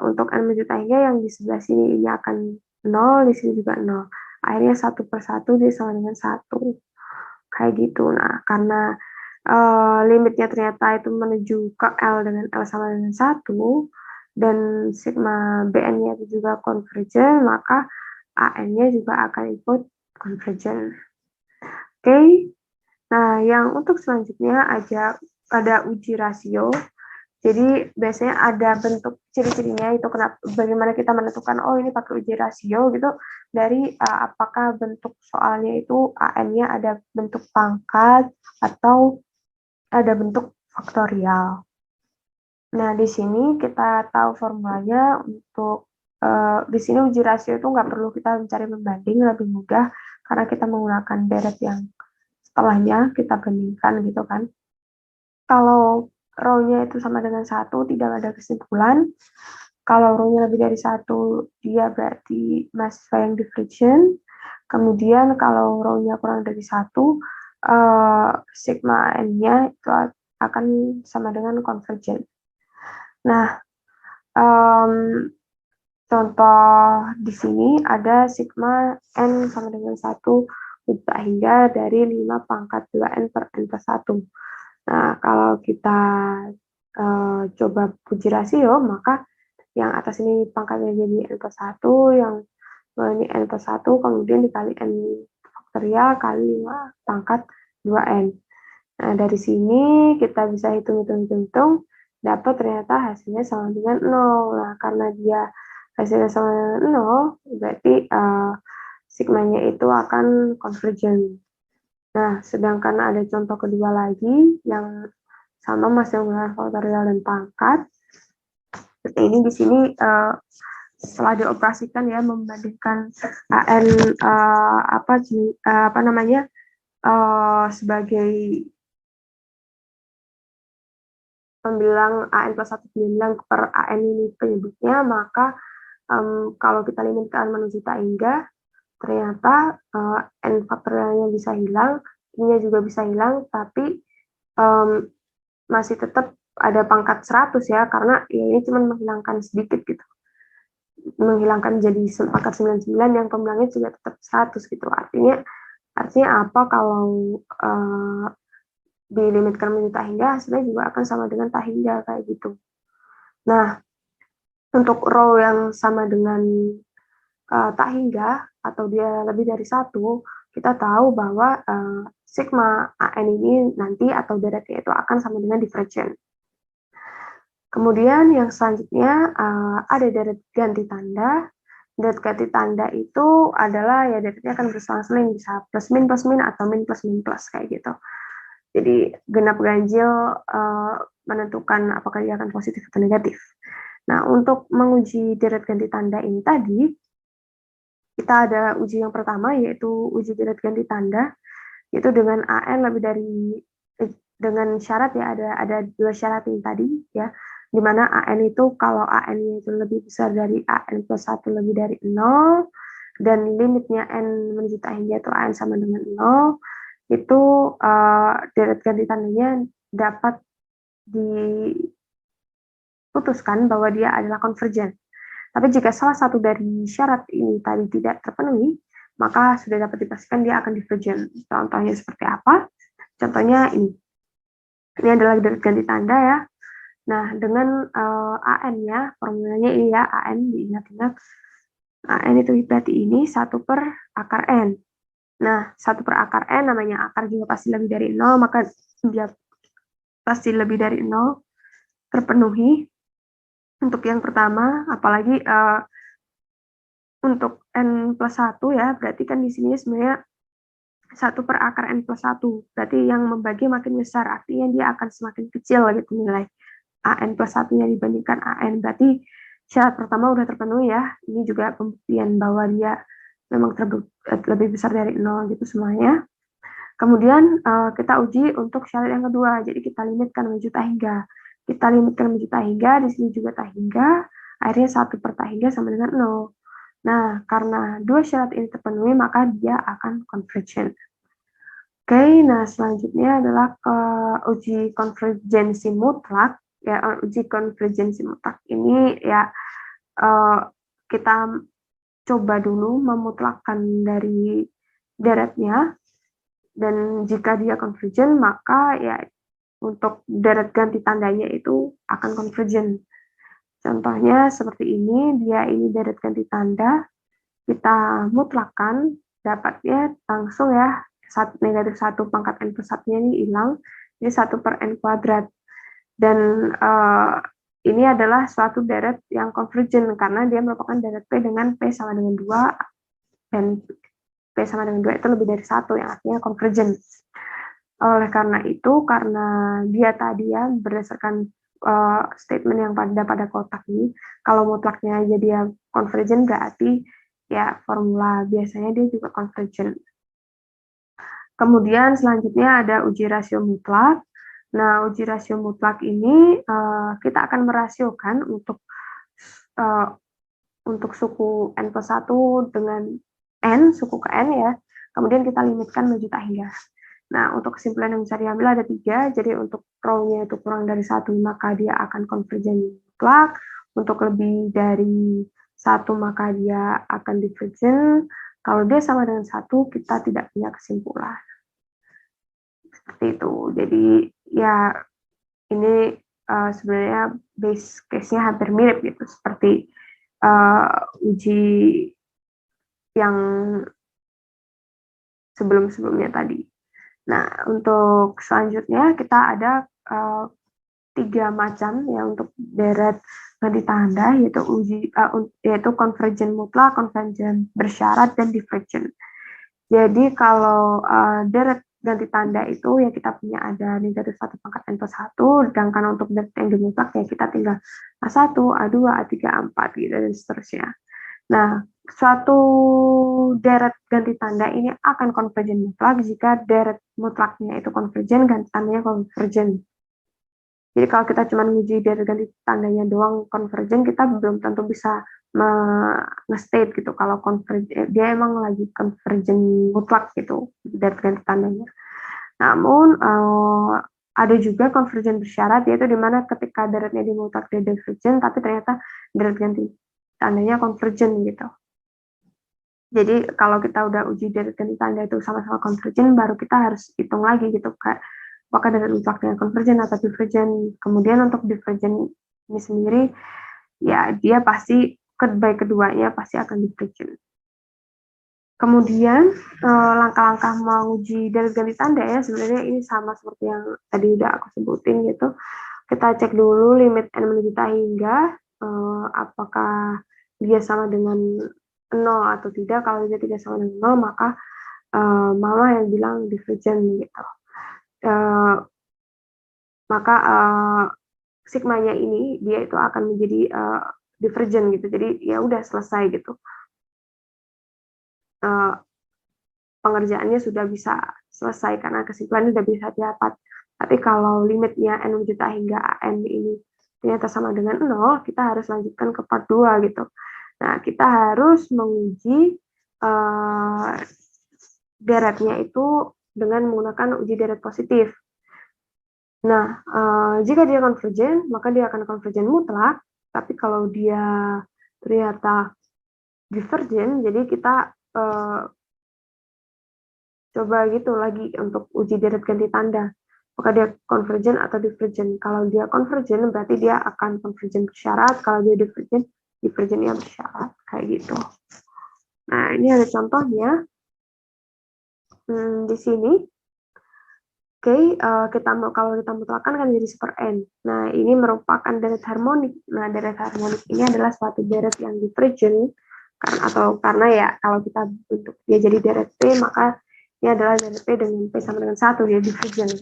untuk N menjuta hingga yang di sebelah sini ini akan 0, di sini juga 0. Akhirnya 1 per 1 dia sama dengan 1. Kayak gitu. Nah, karena limitnya ternyata itu menuju ke L dengan L sama dengan 1, dan sigma BN-nya itu juga konvergen, maka AN-nya juga akan ikut konvergen. Oke. Nah, yang untuk selanjutnya ada uji rasio. Jadi biasanya ada bentuk ciri-cirinya itu bagaimana kita menentukan ini pakai uji rasio gitu, dari apakah bentuk soalnya itu AN-nya ada bentuk pangkat atau ada bentuk faktorial. Nah, di sini kita tahu formulanya untuk di sini uji rasio itu nggak perlu kita mencari pembanding, lebih mudah karena kita menggunakan deret yang setelahnya kita bandingkan gitu kan. Kalau row-nya itu sama dengan 1, tidak ada kesimpulan. Kalau row-nya lebih dari 1, dia berarti mahasiswa yang divergen. Kemudian kalau row-nya kurang dari 1, sigma N-nya itu akan sama dengan konvergen. Nah, contoh di sini ada sigma N sama dengan 1 hingga dari 5 pangkat 2N per N plus 1. Nah, kalau kita coba uji rasio, maka yang atas ini pangkatnya jadi N plus 1, yang bawah ini N plus 1, kemudian dikali N faktorial kali 5 pangkat 2N. Nah, dari sini kita bisa hitung, dapat ternyata hasilnya sama dengan 0. Nah, karena dia hasilnya sama dengan 0, berarti sigmanya itu akan konvergen. Nah, sedangkan ada contoh kedua lagi yang sama masih menggunakan faktorial dan pangkat. Seperti ini di sini setelah dioperasikan ya, membandingkan AN sebagai pembilang AN plus 1 pembilang per AN ini penyebutnya, maka kalau kita limitkan menuju tak hingga, ternyata N faktorialnya bisa hilang, I-nya juga bisa hilang, tapi masih tetap ada pangkat 100 ya, karena ya ini cuma menghilangkan sedikit gitu. Menghilangkan jadi pangkat 99 yang pembilangnya juga tetap 100 gitu. Artinya apa, kalau dilimitkan menuju tak hingga, hasilnya juga akan sama dengan tak hingga kayak gitu. Nah, untuk row yang sama dengan tak hingga atau dia lebih dari 1, kita tahu bahwa sigma AN ini nanti atau deretnya itu akan sama dengan divergen. Kemudian yang selanjutnya ada deret ganti tanda. Deret ganti tanda itu adalah ya deretnya akan berselang-seling, bisa plus min atau min plus kayak gitu. Jadi genap ganjil menentukan apakah dia akan positif atau negatif. Nah, untuk menguji deret ganti tanda ini tadi, kita ada uji yang pertama, yaitu uji deret ganti tanda, yaitu dengan AN lebih dari, dengan syarat ya, ada 2 syarat ini tadi ya, di mana AN itu kalau AN itu lebih besar dari AN plus 1 lebih dari 0, dan limitnya N menuju tak hingga itu AN sama dengan 0, itu deret ganti tandanya dapat diputuskan bahwa dia adalah konvergen. Tapi jika salah satu dari syarat ini tadi tidak terpenuhi, maka sudah dapat dipastikan dia akan divergen. Contohnya seperti apa? Contohnya ini. Ini adalah deret ganti tanda ya. Nah, dengan AN-nya, formulanya ini ya, AN diingat-ingat. AN itu berarti ini 1 per akar N. Nah, 1 per akar N namanya akar juga pasti lebih dari 0, maka dia pasti lebih dari 0 terpenuhi. Untuk yang pertama, apalagi untuk N plus 1 ya, berarti kan di sini sebenarnya 1 per akar N plus 1. Berarti yang membagi makin besar, artinya dia akan semakin kecil gitu nilai AN plus 1-nya dibandingkan AN. Berarti syarat pertama udah terpenuhi ya. Ini juga pembuktian bahwa dia memang lebih besar dari 0 gitu semuanya. Kemudian kita uji untuk syarat yang kedua. Jadi kita limitkan menuju tak hingga. Kita limitkan menuju tak hingga, di sini juga tak hingga, akhirnya 1 per tak hingga sama dengan 0. Nah, karena dua syarat ini terpenuhi, maka dia akan convergent. Oke, nah selanjutnya adalah uji konvergensi mutlak. Ya, uji konvergensi mutlak ini ya kita coba dulu memutlakkan dari deretnya, dan jika dia convergent, maka ya untuk deret ganti tandanya itu akan convergent. Contohnya seperti ini, dia ini deret ganti tanda, kita mutlakkan, dapatnya langsung ya, negatif 1 pangkat N plus 1-nya ini hilang, jadi 1 per N kuadrat. Dan ini adalah suatu deret yang convergent, karena dia merupakan deret P dengan P sama dengan 2, dan P sama dengan 2 itu lebih dari 1, yang artinya convergent. Oleh karena itu, karena dia tadi ya, berdasarkan statement yang pada kotak ini, kalau mutlaknya aja dia convergent, berarti ya formula biasanya dia juga convergent. Kemudian selanjutnya ada uji rasio mutlak. Nah, uji rasio mutlak ini kita akan merasiokan untuk suku N plus 1 dengan N, suku ke N ya. Kemudian kita limitkan menuju tak hingga. Nah, untuk kesimpulan yang bisa diambil ada 3. Jadi untuk rho-nya itu kurang dari 1, maka dia akan convergent mutlak. Untuk lebih dari 1, maka dia akan divergent. Kalau dia sama dengan 1, kita tidak punya kesimpulan. Seperti itu. Jadi ya ini sebenarnya base case-nya hampir mirip gitu, seperti uji yang sebelum-sebelumnya tadi. Nah, untuk selanjutnya kita ada 3 macam ya untuk deret ganti tanda, yaitu convergent mutlak, convergent bersyarat, dan divergent. Jadi kalau deret ganti tanda itu ya kita punya ada negatif 1 pangkat N plus 1, sedangkan untuk deret yang mutlak ya kita tinggal A1, A2, A3, A4 gitu dan seterusnya. Nah, suatu deret ganti tanda ini akan convergent mutlak jika deret mutlaknya itu convergent, ganti tandanya convergent. Jadi kalau kita cuma menguji deret ganti tandanya doang convergent, kita belum tentu bisa nge-state gitu kalau dia emang lagi convergent mutlak gitu deret ganti tandanya. Namun ada juga convergent bersyarat, yaitu di mana ketika deretnya di mutlak dia divergent, tapi ternyata deret ganti tandanya convergent gitu. Jadi kalau kita udah uji deret ganti tanda itu sama-sama convergent, baru kita harus hitung lagi gitu, apakah deret mutlaknya convergent atau divergent. Kemudian untuk divergent ini sendiri, ya dia pasti baik keduanya pasti akan divergent. Kemudian langkah-langkah menguji deret ganti tanda ya sebenarnya ini sama seperti yang tadi udah aku sebutin gitu. Kita cek dulu limit N menuju tak hingga apakah dia sama dengan 0 atau tidak. Kalau dia tidak sama dengan 0, maka mama yang bilang divergent gitu. Maka sigmanya ini dia itu akan menjadi divergent gitu. Jadi ya udah selesai gitu. Pengerjaannya sudah bisa selesai karena kesimpulannya sudah bisa dapat. Tapi kalau limitnya N menuju tak hingga AN ini ternyata sama dengan 0, kita harus lanjutkan ke part 2 gitu. Nah, kita harus menguji deretnya itu dengan menggunakan uji deret positif. Nah, jika dia convergent, maka dia akan convergent mutlak. Tapi kalau dia ternyata divergent, jadi kita coba gitu lagi untuk uji deret ganti tanda. Apakah dia convergent atau divergent. Kalau dia convergent berarti dia akan convergent bersyarat, kalau dia divergent, divergentnya bersyarat, kayak gitu. Nah, ini ada contohnya. Di sini, kalau kita mutlakkan kan jadi super n. Nah, ini merupakan deret harmonik. Nah, deret harmonik ini adalah suatu deret yang divergent, karena ya kalau kita bentuk dia jadi deret P, maka ini adalah deret P dengan P sama dengan 1, dia divergent.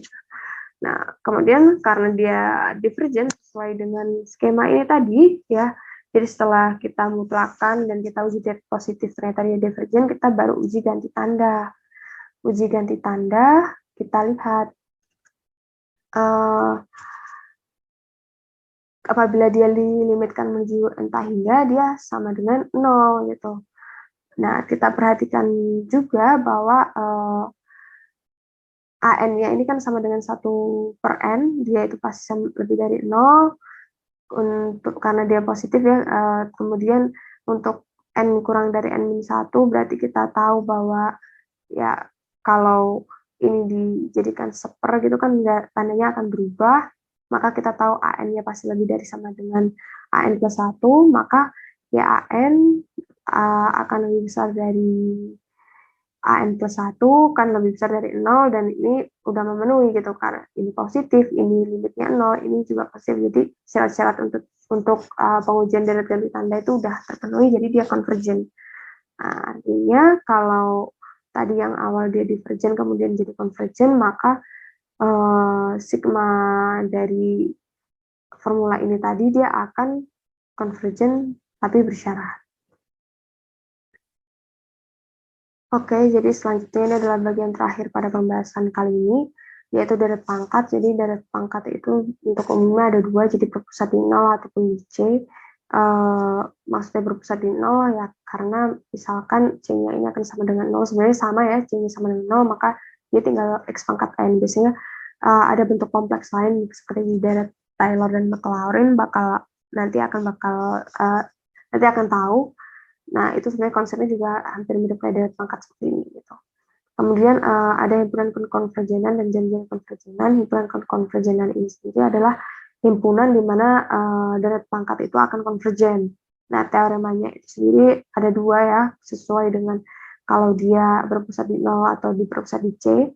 Nah, kemudian karena dia divergent sesuai dengan skema ini tadi, ya, jadi setelah kita mutlakkan dan kita uji deret positif ternyata dia divergent, kita baru uji ganti tanda. Uji ganti tanda, kita lihat apabila dia dilimitkan menuju entah hingga, dia sama dengan 0 gitu. Nah, kita perhatikan juga bahwa AN-nya ini kan sama dengan 1/n, dia itu pasti lebih dari 0, karena dia positif ya, kemudian untuk n kurang dari n-1 berarti kita tahu bahwa ya kalau ini dijadikan seper gitu kan tandanya akan berubah, maka kita tahu AN-nya pasti lebih dari sama dengan AN plus 1, maka ya AN akan lebih besar dari AN plus 1, kan lebih besar dari 0, dan ini udah memenuhi gitu, karena ini positif, ini limitnya 0, ini juga positif, jadi syarat-syarat untuk pengujian deret ganti tanda itu udah terpenuhi, jadi dia convergent. Nah, artinya kalau tadi yang awal dia divergent kemudian jadi convergent, maka sigma dari formula ini tadi dia akan convergent tapi bersyarat. Oke, jadi selanjutnya ini adalah bagian terakhir pada pembahasan kali ini, yaitu deret pangkat. Jadi deret pangkat itu untuk umumnya ada dua, jadi berpusat di 0 ataupun di C. Maksudnya berpusat di 0 ya karena misalkan C-nya ini akan sama dengan 0, sebenarnya sama ya, C-nya sama dengan 0, maka dia tinggal X pangkat N. Biasanya ada bentuk kompleks lain seperti di deret Taylor dan Maclaurin, nanti akan tahu. Nah, itu sebenarnya konsepnya juga hampir mirip kayak deret pangkat seperti ini gitu. Kemudian ada himpunan konvergenan dan janjian konvergenan. Himpunan konvergenan ini sendiri adalah himpunan di mana deret pangkat itu akan konvergen. Nah, teoremanya itu sendiri ada dua ya, sesuai dengan kalau dia berpusat di 0 atau berpusat di C.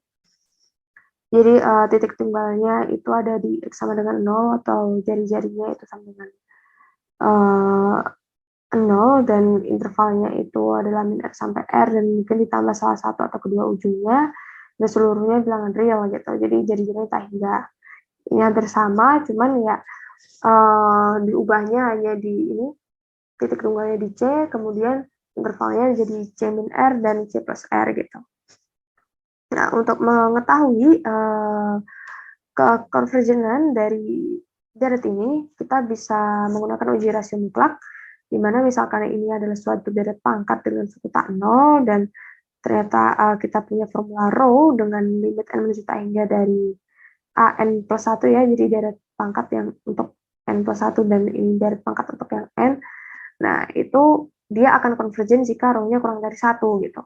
Jadi titik tunggalnya itu ada di X sama dengan 0 atau jari-jarinya itu sama dengan 0, dan intervalnya itu adalah min R sampai R, dan mungkin ditambah salah satu atau kedua ujungnya, dan seluruhnya bilangan real gitu. Jadi jari-jarinya tak hingga. Ini hampir sama, cuman ya diubahnya hanya di ini, titik tunggalnya di C, kemudian intervalnya jadi C min R dan C plus R gitu. Nah, untuk mengetahui kekonvergenan dari deret ini, kita bisa menggunakan uji rasio mutlak, di mana misalkan ini adalah suatu deret pangkat dengan suku tak 0, dan ternyata kita punya formula rho dengan limit n menuju tak hingga dari AN plus 1 ya, jadi deret pangkat yang untuk n plus 1 dan ini deret pangkat untuk yang n. Nah, itu dia akan konvergen jika rho-nya kurang dari 1 gitu.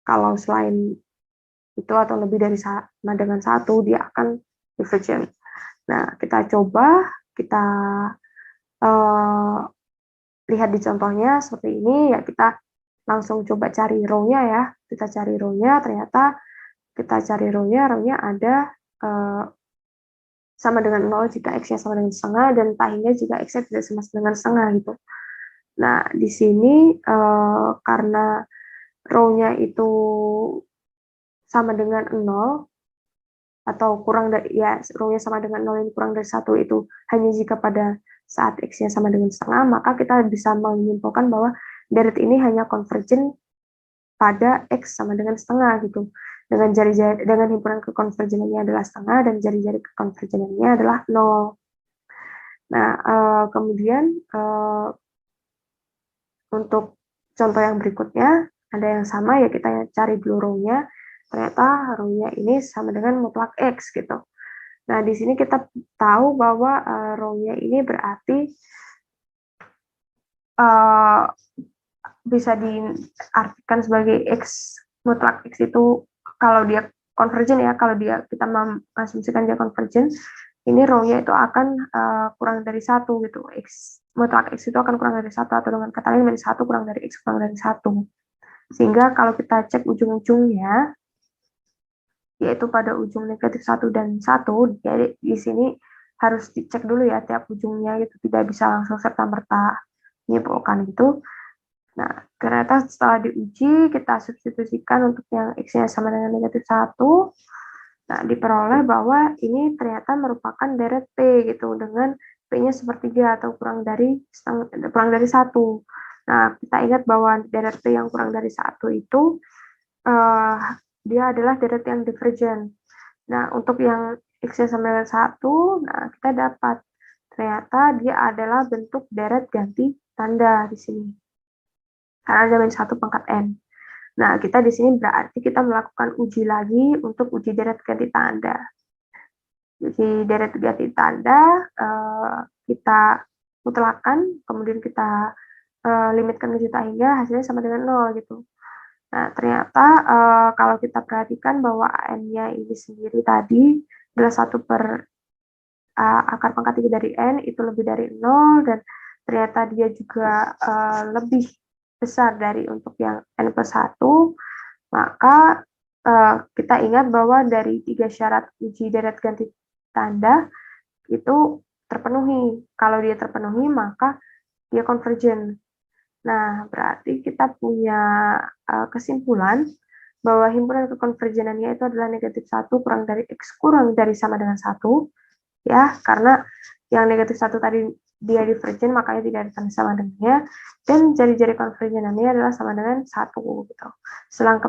Kalau selain itu atau lebih dari sama dengan 1, dia akan divergent. Nah, kita coba, kita lihat di contohnya seperti ini, ya kita langsung coba cari rho-nya ya. Kita cari rho-nya, ternyata kita cari rho-nya ada sama dengan 0 jika X-nya sama dengan setengah, dan tak hingga jika X-nya tidak sama dengan setengah gitu. Nah, di sini karena rho-nya itu sama dengan 0, atau kurang dari, ya rho-nya sama dengan 0 yang kurang dari 1 itu hanya jika pada saat X-nya sama dengan setengah, maka kita bisa menyimpulkan bahwa deret ini hanya konvergen pada X sama dengan setengah gitu. Dengan himpunan kekonvergenannya adalah setengah dan jari-jari kekonvergenannya adalah 0. Nah, kemudian untuk contoh yang berikutnya ada yang sama, ya kita cari dulu rho-nya. Ternyata rho-nya ini sama dengan mutlak X gitu. Nah, di sini kita tahu bahwa rho-nya ini berarti bisa diartikan sebagai X, mutlak X itu kalau dia convergent ya, kalau kita mengasumsikan dia convergent, ini row-nya itu akan kurang dari 1 gitu. Mutlak X itu akan kurang dari 1, atau dengan kata lain min 1 kurang dari X kurang dari 1. Sehingga kalau kita cek ujung-ujungnya, yaitu pada ujung negatif 1 dan 1, jadi di sini harus dicek dulu ya tiap ujungnya gitu, tidak bisa langsung serta-merta menyimpulkan gitu. Nah, ternyata setelah diuji, kita substitusikan untuk yang X-nya sama dengan negatif 1. Nah, diperoleh bahwa ini ternyata merupakan deret P gitu, dengan P-nya sepertiga atau kurang dari 1. Nah, kita ingat bahwa deret P yang kurang dari 1 itu, dia adalah deret yang divergen. Nah, untuk yang X-nya sama dengan 1, nah kita dapat ternyata dia adalah bentuk deret ganti tanda di sini. Karena ada min 1 pangkat N. Nah, kita di sini berarti kita melakukan uji lagi untuk uji deret ganti tanda. Uji deret ganti tanda, kita mutlakkan, kemudian kita limitkan ke juta hingga hasilnya sama dengan 0 gitu. Nah, ternyata kalau kita perhatikan bahwa N-nya ini sendiri tadi adalah 1 per akar pangkat 3 dari N, itu lebih dari 0, dan ternyata dia juga lebih besar dari untuk yang N plus 1, maka kita ingat bahwa dari 3 syarat uji deret ganti tanda itu terpenuhi. Kalau dia terpenuhi, maka dia convergent. Nah, berarti kita punya kesimpulan bahwa himpunan kekonvergenannya itu adalah negatif 1 kurang dari X kurang dari sama dengan 1, ya, karena yang negatif 1 tadi dia divergen, makanya tidak ada tanda sama dengannya, dan jari-jari konvergenannya adalah sama dengan 1 gitu. Selang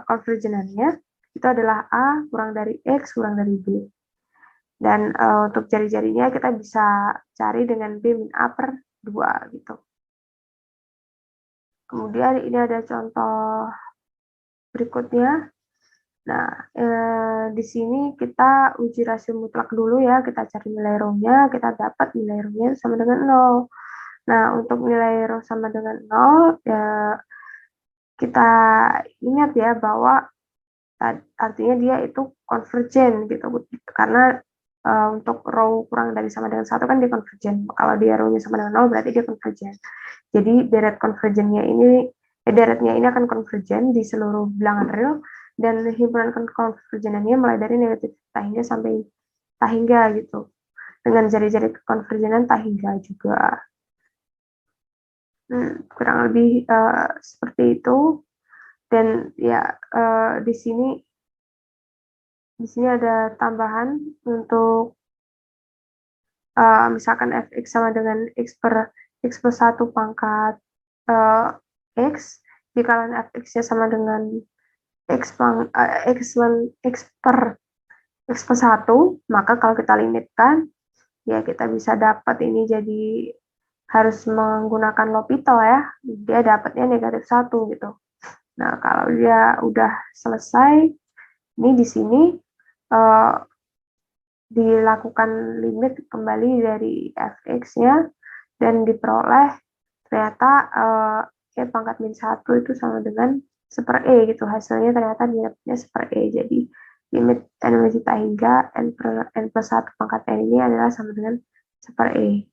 konvergenannya itu adalah A kurang dari X kurang dari B. Dan untuk jari-jarinya kita bisa cari dengan B min A per 2 gitu. Kemudian ini ada contoh berikutnya. Nah, di sini kita uji rasio mutlak dulu ya, kita cari nilai rho-nya, kita dapat nilai rho-nya sama dengan 0. Nah, untuk nilai rho sama dengan 0, ya, kita ingat ya bahwa artinya dia itu convergen gitu, karena untuk rho kurang dari sama dengan 1 kan dia convergen. Kalau dia rho-nya sama dengan 0 berarti dia convergen. Jadi deretnya ini akan konvergen di seluruh bilangan real, dan himpunan konvergenannya mulai dari negatif tahingga sampai tahingga gitu, dengan jari-jari konvergenan tahingga juga. Kurang lebih seperti itu. Dan ya, di sini ada tambahan untuk misalkan fx sama dengan x plus 1 pangkat x, jika fx-nya sama dengan x per x plus 1, maka kalau kita limitkan, ya kita bisa dapat ini jadi harus menggunakan L'Hopital ya, dia dapatnya negatif 1 gitu. Nah, kalau dia udah selesai, ini di sini dilakukan limit kembali dari fx-nya, dan diperoleh ternyata pangkat min 1 itu sama dengan 1/e gitu. Hasilnya ternyata dapatnya 1/e. Jadi limit n menjadi hingga n plus 1 pangkat n ini adalah sama dengan 1/e.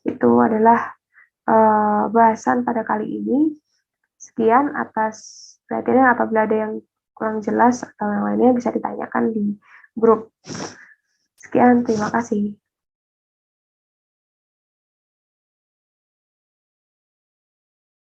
Itu adalah bahasan pada kali ini. Sekian atas perhatiannya. Apabila ada yang kurang jelas atau yang lainnya bisa ditanyakan di grup. Sekian, terima kasih.